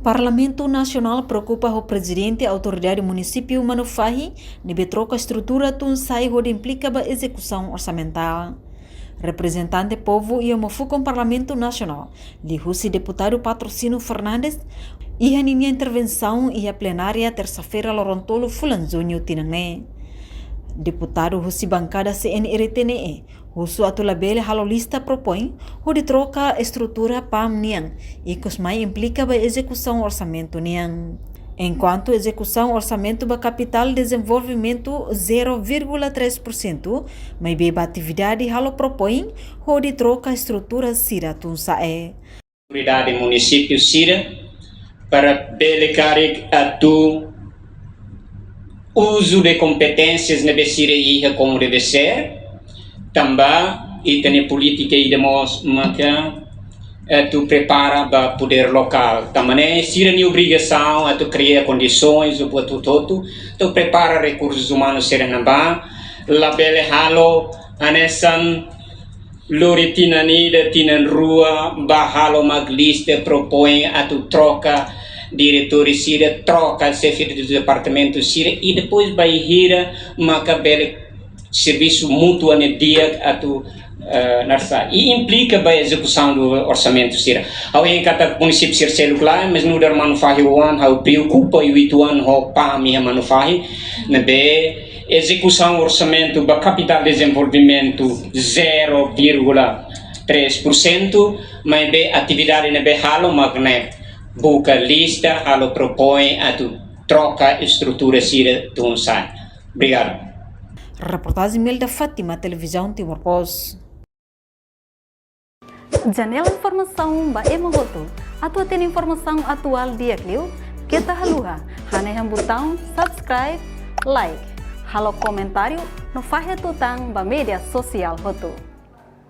Parlamento Nasional preocupa o presidente da autoridade município Manufahi de troca estrutura tun sai onde implica a execução orçamental. Representante povo e o com Parlamento Nacional, Lihusi deputado Patrocínio Fernandes, e a intervenção e a plenária terça-feira Lorontolo Fulanzonho Tinangné. Deputado Husi bancada CNRTNE, Husu Atulabele Halolista propõe o de troca estrutura PAM niang e que mais implica a execução orçamento niang. Enquanto execução orçamento da capital desenvolvimento 0,3%, mas beba atividade halo propõe o de troca estrutura Sira Tunsae. Autoridade município Sira para belecarik atu uso de competências na Sira e como deve ser. Também e tem política e demos maca tu prepara para poder local também Sira nem obrigação a tu criar condições o tu todo tu prepara recursos humanos serenamba la bele halo anesan lori tinanida tinan rua bahalo maglista propõe a tu troca diretor Sira troca chefe do departamento Sira e depois vai gira maca bele serviço mútuo no dia a tu e implica a execução do orçamento Sira. Ao em cada município ser celular, mas no der Manufahi one how preocupa e o ituan ho pa minha Manufahi na be execução orçamento da capital desenvolvimento 0,3%, mas be atividade na be halo magne buca lista halo propõe a tu troca estrutura Sira tu sai. Obrigado. Reportagem Melda Fátima, Televisão Timor Post. Janela informação ba emogoto. Atua tem informação atual dia Clio. Kita haluha. Hanai botão subscribe, like. Halo comentário no fahe tutang ba media sosial hoto.